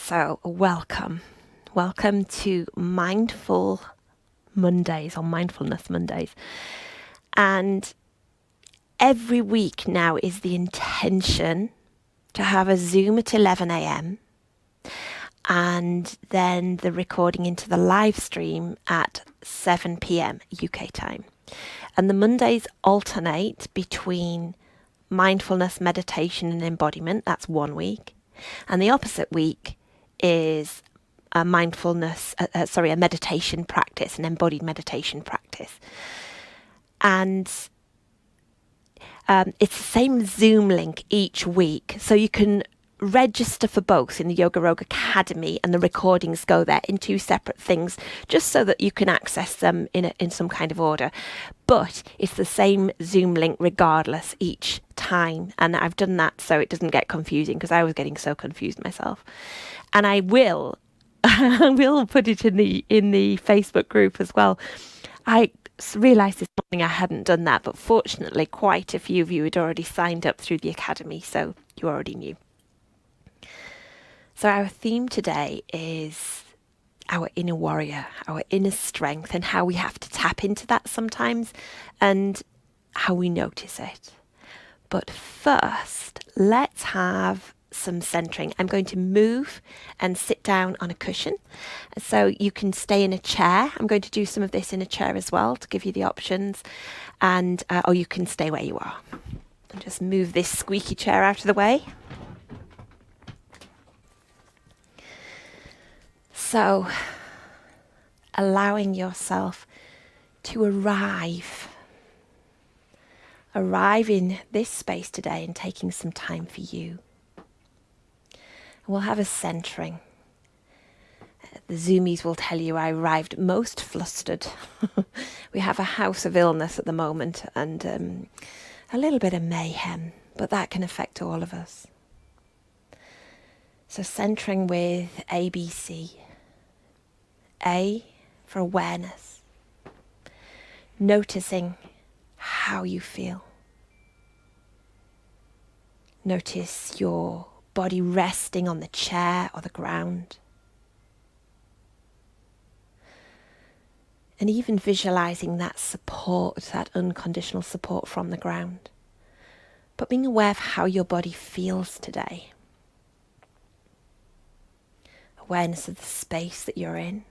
So, welcome. Welcome to Mindful Mondays or Mindfulness Mondays. And every week now is the intention to have a Zoom at 11 a.m. and then the recording into the live stream at 7 p.m. UK time. And the Mondays alternate between mindfulness, meditation and embodiment. That's 1 week. And the opposite week is a a meditation practice, an embodied meditation practice. And it's the same Zoom link each week. So you can register for both in the YogaRogue Academy, and the recordings go there in two separate things, just so that you can access them in some kind of order. But it's the same Zoom link regardless each time. And I've done that so it doesn't get confusing, because I was getting so confused myself. And I will put it in the Facebook group as well. I realised this morning I hadn't done that, but fortunately quite a few of you had already signed up through the Academy, so you already knew. So our theme today is our inner warrior, our inner strength, and how we have to tap into that sometimes and how we notice it. But first, let's have some centering. I'm going to move and sit down on a cushion, so you can stay in a chair. I'm going to do some of this in a chair as well to give you the options, and or you can stay where you are. And just move this squeaky chair out of the way. So, allowing yourself to arrive in this space today and taking some time for you. We'll have a centering. The Zoomies will tell you I arrived most flustered. We have a house of illness at the moment and a little bit of mayhem, but that can affect all of us. So centering with ABC. A for awareness. Noticing how you feel. Notice your body resting on the chair or the ground. And even visualizing that support, that unconditional support from the ground. But being aware of how your body feels today. Awareness of the space that you're in.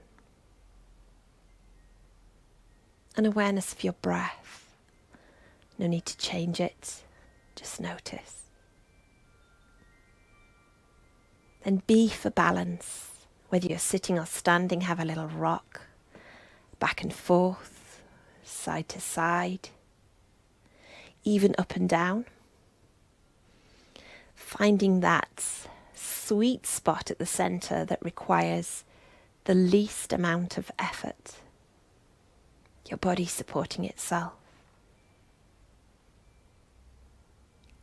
And awareness of your breath. No need to change it, just notice. Then B for balance. Whether you're sitting or standing, have a little rock. Back and forth, side to side. Even up and down. Finding that sweet spot at the center that requires the least amount of effort. Your body supporting itself.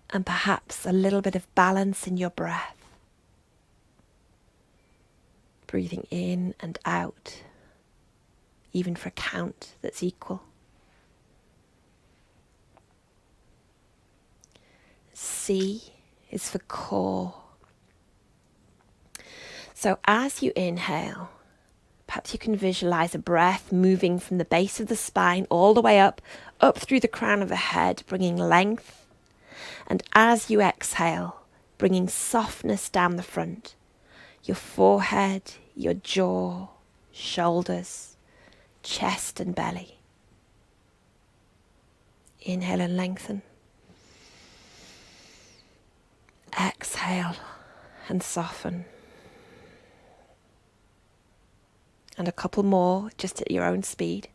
And perhaps a little bit of balance in your breath. Breathing in and out, even for a count that's equal. C is for core. So as you inhale, perhaps you can visualize a breath moving from the base of the spine all the way up through the crown of the head, bringing length. And as you exhale, bringing softness down the front, your forehead, your jaw, shoulders, chest and belly. Inhale and lengthen. Exhale and soften. And a couple more, just at your own speed.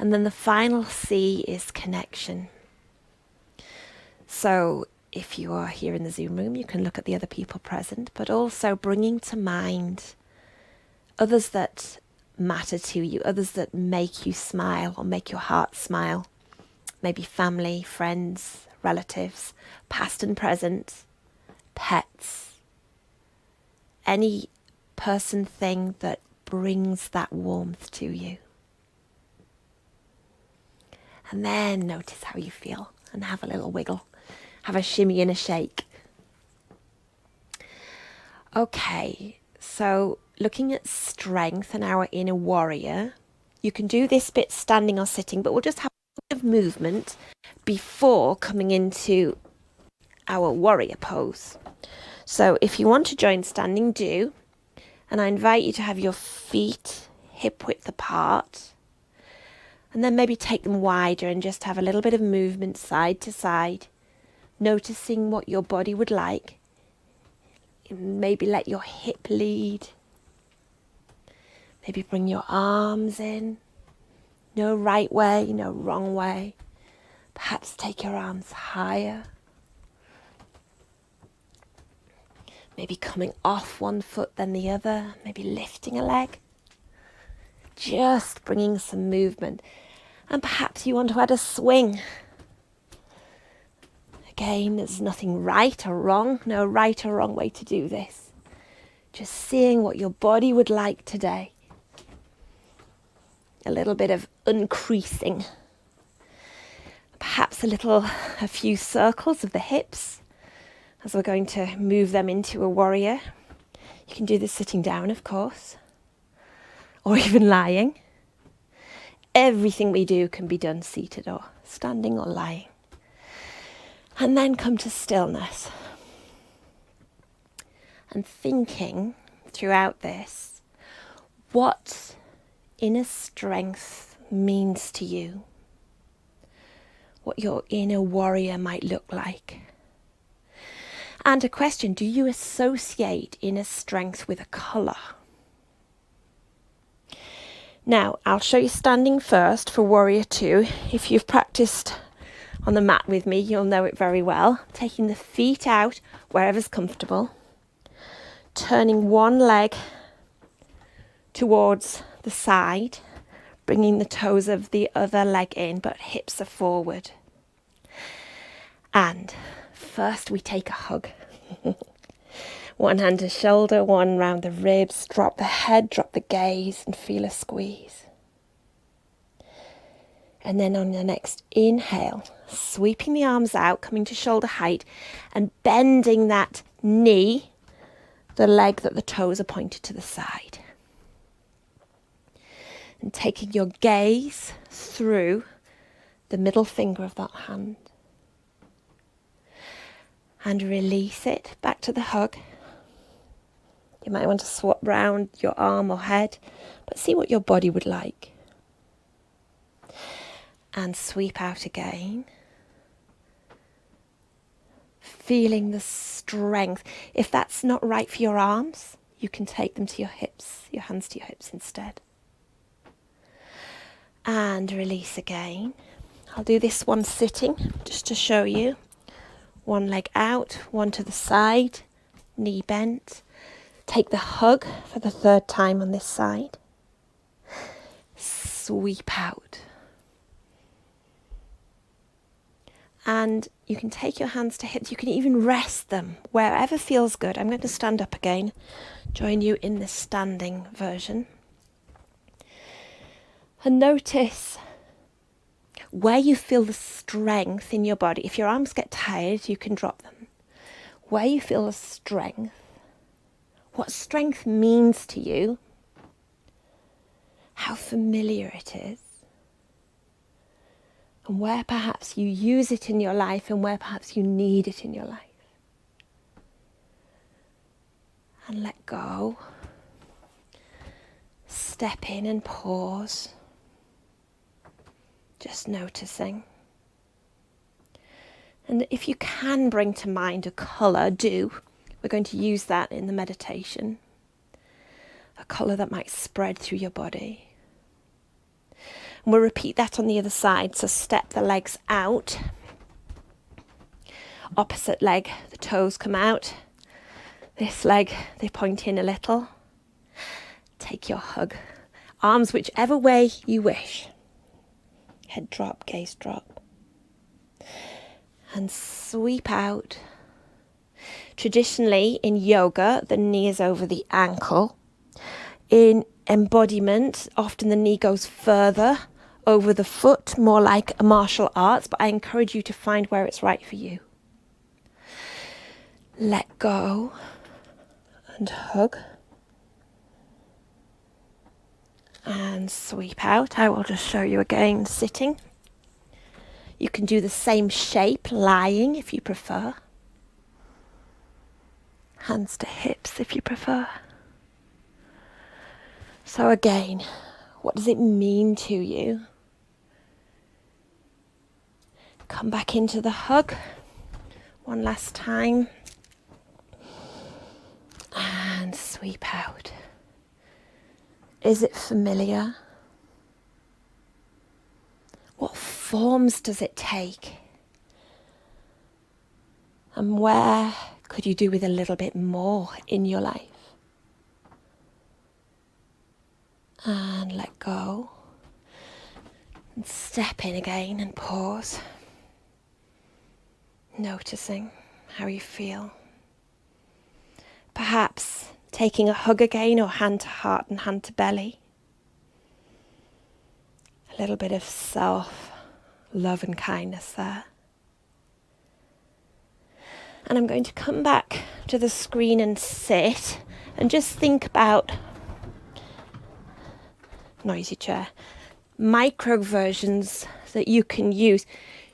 And then the final C is connection. So if you are here in the Zoom room, you can look at the other people present, but also bringing to mind others that matter to you, others that make you smile or make your heart smile. Maybe family, friends, relatives, past and present, pets, any person, thing that brings that warmth to you. And then notice how you feel and have a little wiggle. Have a shimmy and a shake. Okay, so looking at strength and our inner warrior, you can do this bit standing or sitting, but we'll just have a bit of movement before coming into our warrior pose. So if you want to join standing, do. And I invite you to have your feet hip width apart. And then maybe take them wider and just have a little bit of movement side to side, noticing what your body would like. Maybe let your hip lead. Maybe bring your arms in. No right way, no wrong way. Perhaps take your arms higher. Maybe coming off one foot then the other. Maybe lifting a leg. Just bringing some movement. And perhaps you want to add a swing. Again, there's nothing right or wrong. No right or wrong way to do this. Just seeing what your body would like today. A little bit of uncreasing. Perhaps a few circles of the hips as we're going to move them into a warrior. You can do this sitting down, of course, or even lying. Everything we do can be done seated or standing or lying. And then come to stillness. And thinking throughout this, what inner strength means to you. What your inner warrior might look like. And a question, do you associate inner strength with a colour? Now, I'll show you standing first for Warrior 2. If you've practiced on the mat with me, you'll know it very well. Taking the feet out wherever's comfortable. Turning one leg towards the side. Bringing the toes of the other leg in, but hips are forward. And first we take a hug. One hand to shoulder, one round the ribs. Drop the head, drop the gaze and feel a squeeze. And then on the next inhale, sweeping the arms out, coming to shoulder height and bending that knee, the leg that the toes are pointed to the side. And taking your gaze through the middle finger of that hand. And release it back to the hug. You might want to swap round your arm or head, but see what your body would like. And sweep out again. Feeling the strength. If that's not right for your arms, you can take them to your hips, your hands to your hips instead. And release again. I'll do this one sitting just to show you. One leg out, one to the side, knee bent. Take the hug for the third time on this side. Sweep out. And you can take your hands to hips. You can even rest them wherever feels good. I'm going to stand up again. Join you in the standing version. And notice where you feel the strength in your body. If your arms get tired, you can drop them. Where you feel the strength, what strength means to you, how familiar it is, and where perhaps you use it in your life and where perhaps you need it in your life. And let go. Step in and pause. Just noticing. And if you can bring to mind a colour, do. We're going to use that in the meditation. A colour that might spread through your body. And we'll repeat that on the other side. So step the legs out. Opposite leg, the toes come out. This leg, they point in a little. Take your hug. Arms whichever way you wish. Head drop, gaze drop. And sweep out. Traditionally in yoga, the knee is over the ankle. In embodiment, often the knee goes further over the foot, more like a martial arts, but I encourage you to find where it's right for you. Let go and hug. And sweep out. I will just show you again sitting. You can do the same shape lying if you prefer. Hands to hips if you prefer. So again, what does it mean to you? Come back into the hug. One last time. And sweep out. Is it familiar? What forms does it take? And where could you do with a little bit more in your life? And let go. And step in again and pause. Noticing how you feel. Perhaps taking a hug again, or hand to heart and hand to belly. A little bit of self-love and kindness there. And I'm going to come back to the screen and sit and just think about, noisy chair, micro versions that you can use.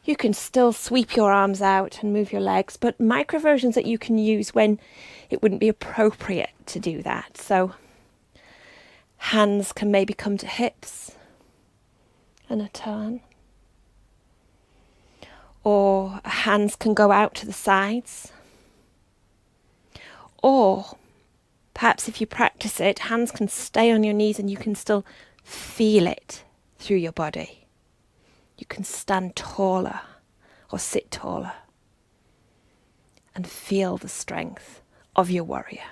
You can still sweep your arms out and move your legs, but micro versions that you can use when it wouldn't be appropriate to do that. So hands can maybe come to hips and a turn. Or hands can go out to the sides. Or perhaps if you practice it, hands can stay on your knees and you can still feel it through your body. You can stand taller or sit taller and feel the strength of your warrior.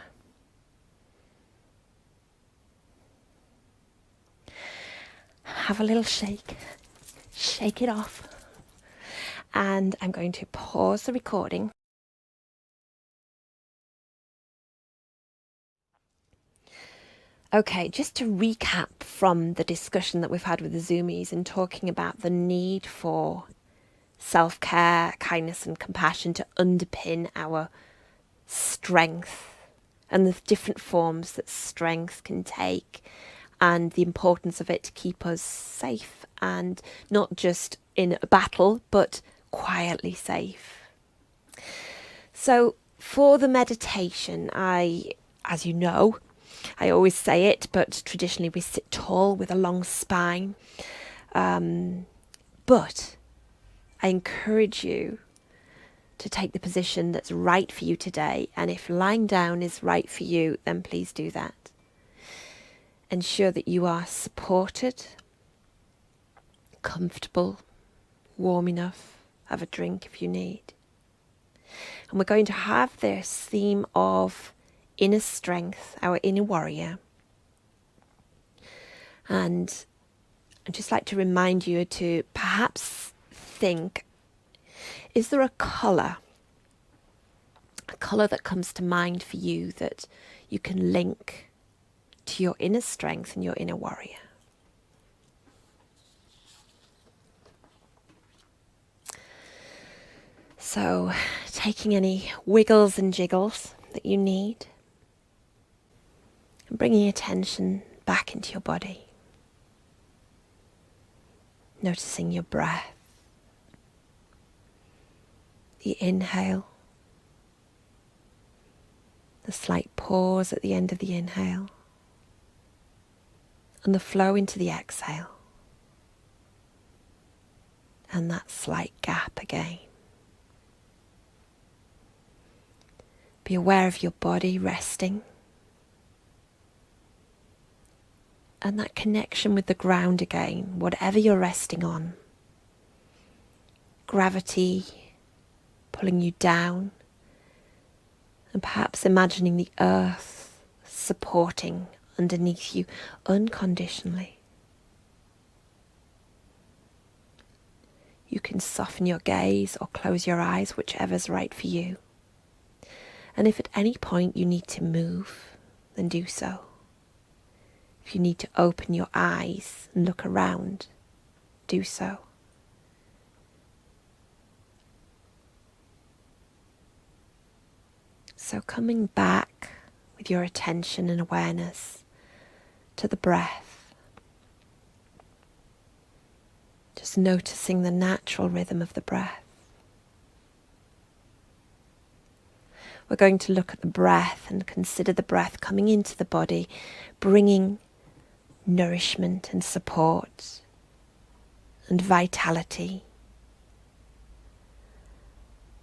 Have a little shake. Shake it off. And I'm going to pause the recording. Okay, just to recap from the discussion that we've had with the Zoomies and talking about the need for self-care, kindness and compassion to underpin our strength and the different forms that strength can take, and the importance of it to keep us safe, and not just in a battle, but quietly safe. So for the meditation, as you know, I always say it, but traditionally we sit tall with a long spine. But I encourage you to take the position that's right for you today. And if lying down is right for you, then please do that. Ensure that you are supported, comfortable, warm enough. Have a drink if you need. And we're going to have this theme of inner strength, our inner warrior. And I'd just like to remind you to perhaps think, is there a colour that comes to mind for you that you can link to your inner strength and your inner warrior? So taking any wiggles and jiggles that you need and bringing attention back into your body. Noticing your breath, the inhale, the slight pause at the end of the inhale, and the flow into the exhale, and that slight gap again. Be aware of your body resting and that connection with the ground again, whatever you're resting on. Gravity pulling you down, and perhaps imagining the earth supporting underneath you unconditionally. You can soften your gaze or close your eyes, whichever's right for you. And if at any point you need to move, then do so. If you need to open your eyes and look around, do so. So coming back with your attention and awareness to the breath, just noticing the natural rhythm of the breath. We're going to look at the breath and consider the breath coming into the body, bringing nourishment and support and vitality,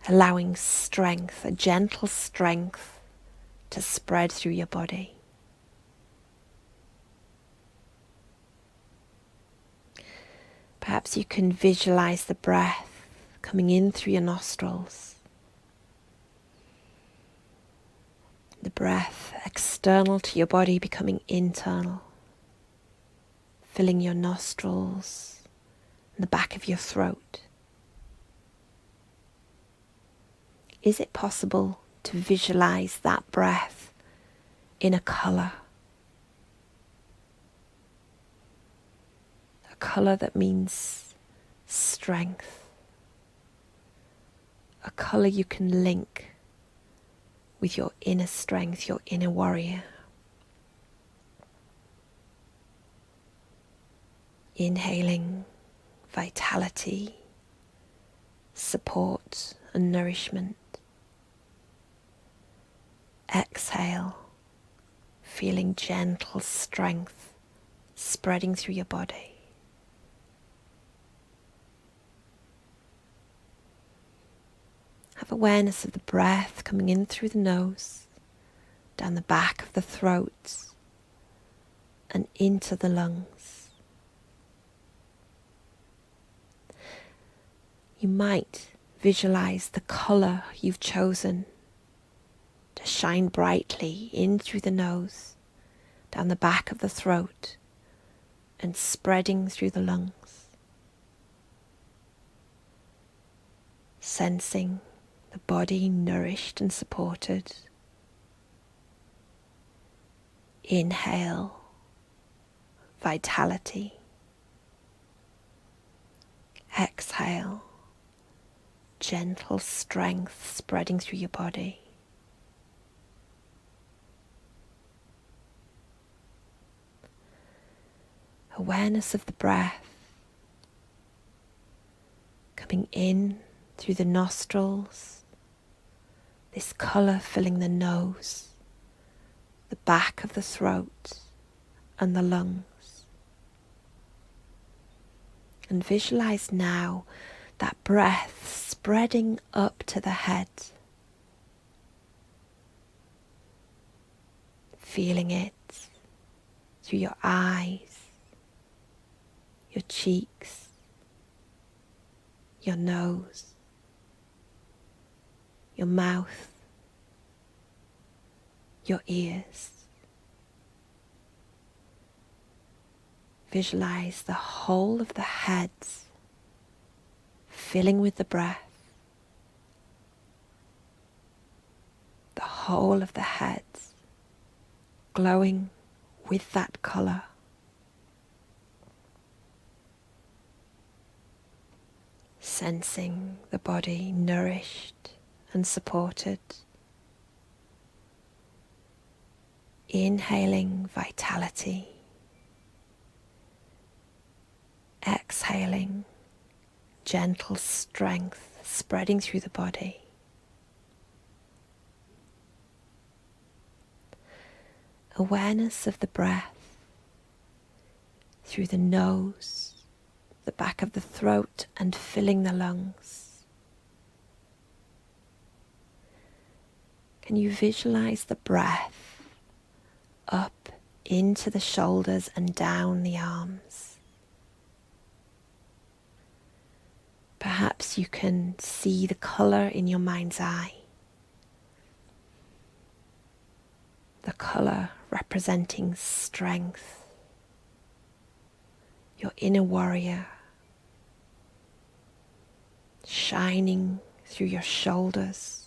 allowing strength, a gentle strength, to spread through your body. Perhaps you can visualize the breath coming in through your nostrils. The breath external to your body becoming internal, filling your nostrils and the back of your throat. Is it possible to visualize that breath in a color? A color that means strength. A color you can link with your inner strength, your inner warrior. Inhaling vitality, support and nourishment. Exhale, feeling gentle strength spreading through your body. Have awareness of the breath coming in through the nose, down the back of the throat, and into the lungs. You might visualize the color you've chosen to shine brightly in through the nose, down the back of the throat, and spreading through the lungs. Sensing the body nourished and supported. Inhale, vitality. Exhale, gentle strength spreading through your body. Awareness of the breath coming in through the nostrils, this colour filling the nose, the back of the throat and the lungs. And visualize now that breath spreading up to the head, feeling it through your eyes, your cheeks, your nose, your mouth, your ears. Visualize the whole of the head filling with the breath, the whole of the head glowing with that colour. Sensing the body nourished and supported. Inhaling vitality. Exhaling gentle strength spreading through the body. Awareness of the breath through the nose, the back of the throat, and filling the lungs. Can you visualize the breath up into the shoulders and down the arms? Perhaps you can see the colour in your mind's eye. The colour representing strength, your inner warrior, shining through your shoulders,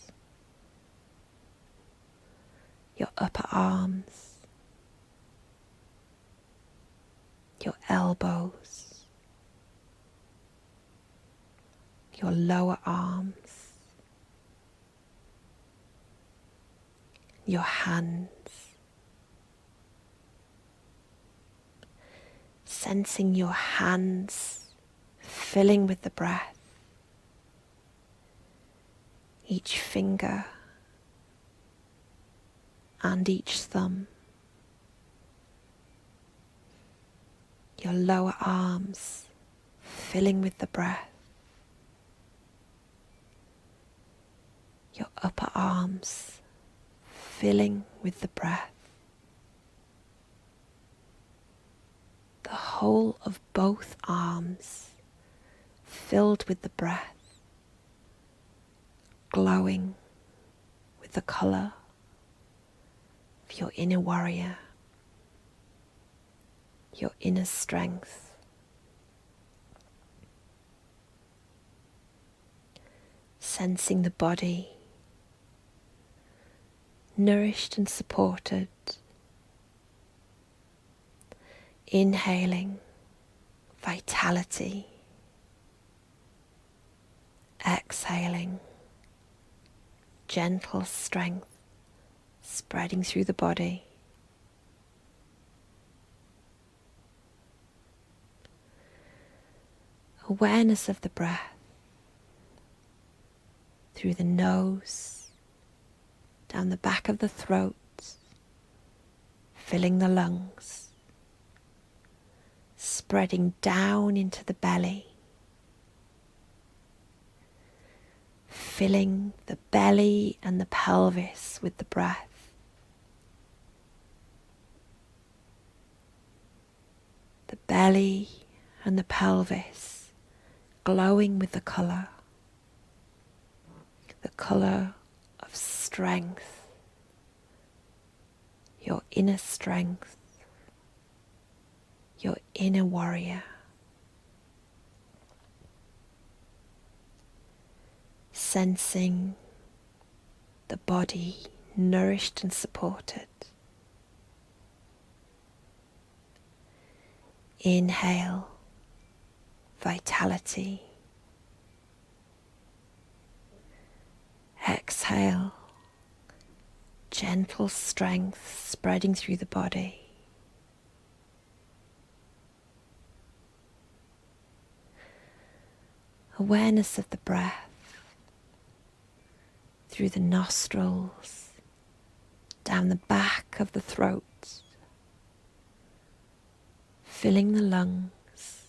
your upper arms, your elbows, your lower arms, your hands, sensing your hands filling with the breath, each finger and each thumb, your lower arms filling with the breath, your upper arms filling with the breath, the whole of both arms filled with the breath, glowing with the colour of your inner warrior, your inner strength. Sensing the body nourished and supported, inhaling vitality, exhaling gentle strength spreading through the body. Awareness of the breath through the nose, down the back of the throat, filling the lungs, spreading down into the belly, filling the belly and the pelvis with the breath. The belly and the pelvis glowing with the colour of strength, your inner strength, your inner warrior. Sensing the body nourished and supported. Inhale, vitality. Exhale, gentle strength spreading through the body. Awareness of the breath through the nostrils, down the back of the throat, filling the lungs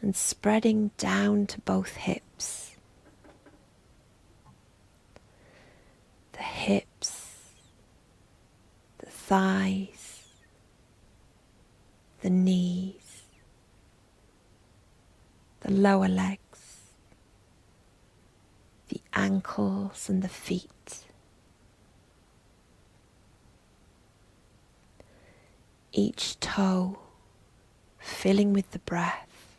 and spreading down to both hips. The hips, the thighs, the knees, the lower legs, the ankles and the feet. Each toe filling with the breath,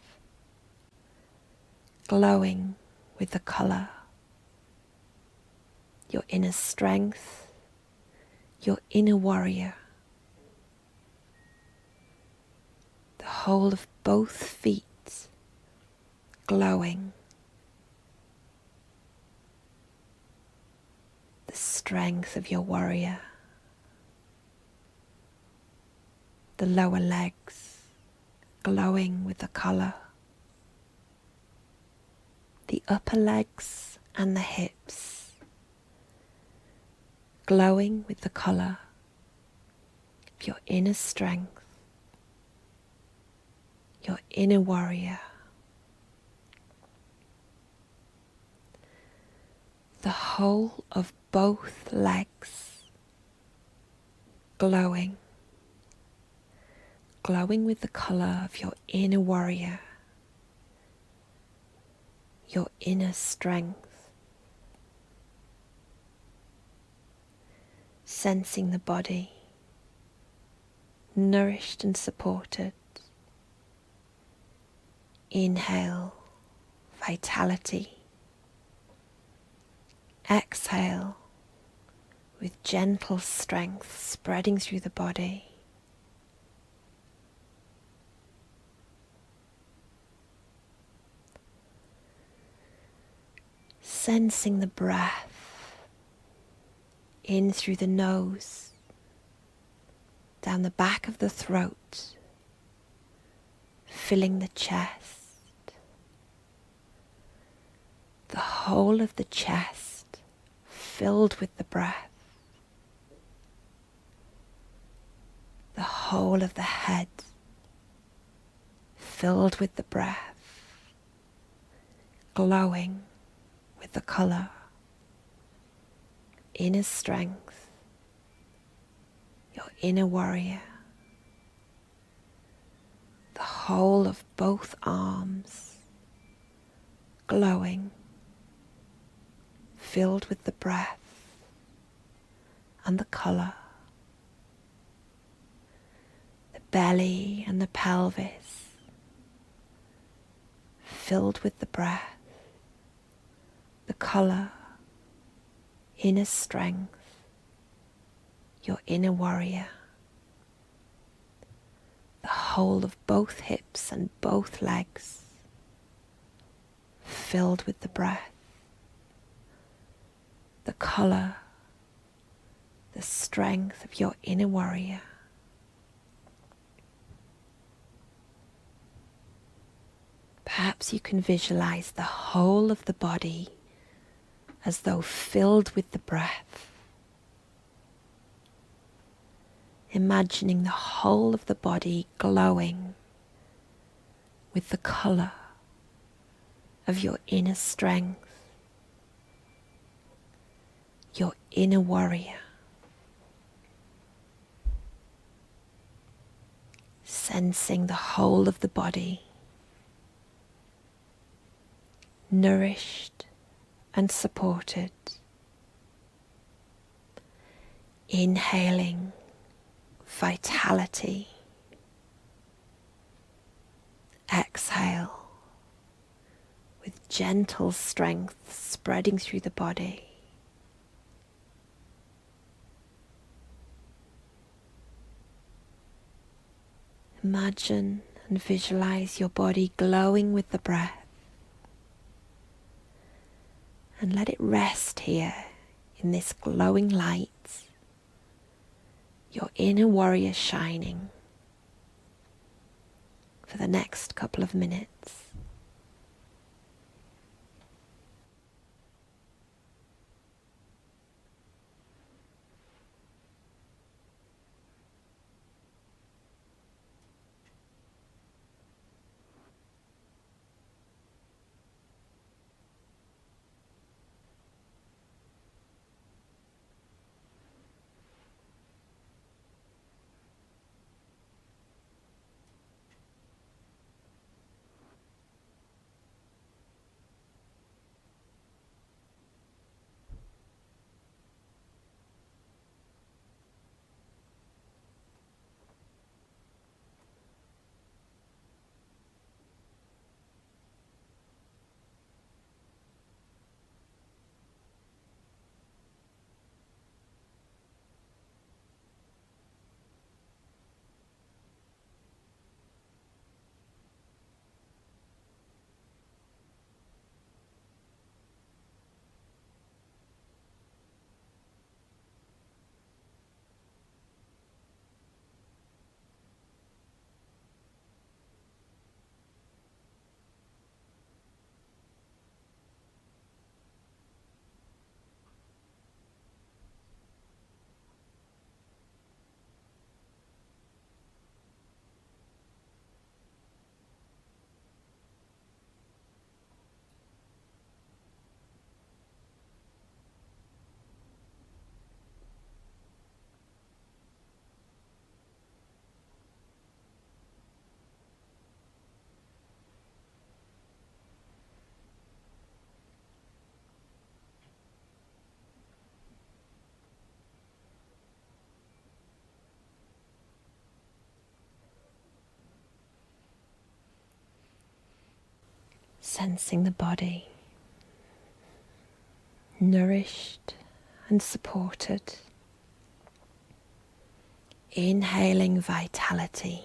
glowing with the colour, your inner strength, your inner warrior. The whole of both feet glowing. The strength of your warrior. The lower legs glowing with the colour. The upper legs and the hips glowing with the colour of your inner strength, your inner warrior. The whole of both legs glowing with the colour of your inner warrior, your inner strength. Sensing the body nourished and supported. Inhale, vitality. Exhale, with gentle strength spreading through the body. sensing the breath in through the nose, down the back of the throat, filling the chest, the whole of the chest filled with the breath, the whole of the head filled with the breath, glowing with the colour, inner strength, your inner warrior, the whole of both arms glowing, filled with the breath and the colour, the belly and the pelvis filled with the breath, the colour, inner strength, your inner warrior, the whole of both hips and both legs filled with the breath, the colour, the strength of your inner warrior. Perhaps you can visualize the whole of the body as though filled with the breath. Imagining the whole of the body glowing with the colour of your inner strength, your inner warrior. Sensing the whole of the body nourished and supported. Inhaling vitality. Exhale with gentle strength spreading through the body. Imagine and visualize your body glowing with the breath. And let it rest here in this glowing light, your inner warrior shining for the next couple of minutes. Sensing the body nourished and supported. Inhaling vitality.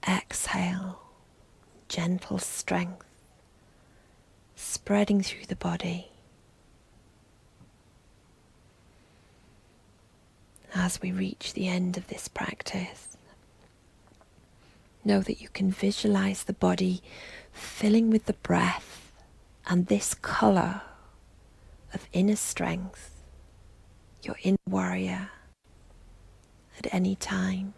Exhale, gentle strength spreading through the body. As we reach the end of this practice, know that you can visualize the body filling with the breath and this colour of inner strength, your inner warrior, at any time.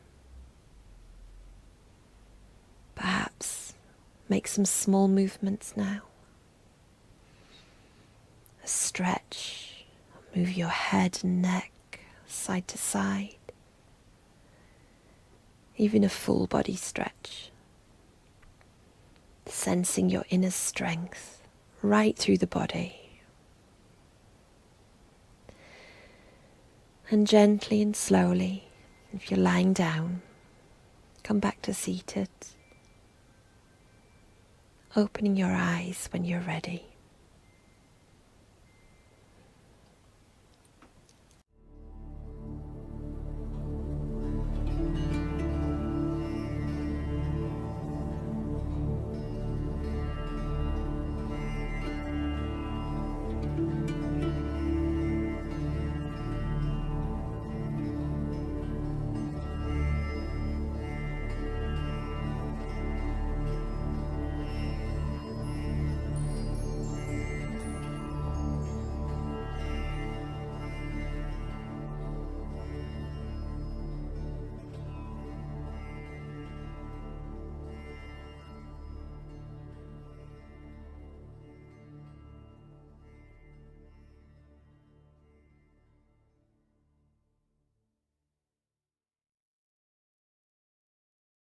Perhaps make some small movements now. A stretch, move your head and neck side to side. Even a full body stretch. Sensing your inner strength right through the body. And gently and slowly, if you're lying down, come back to seated. Opening your eyes when you're ready.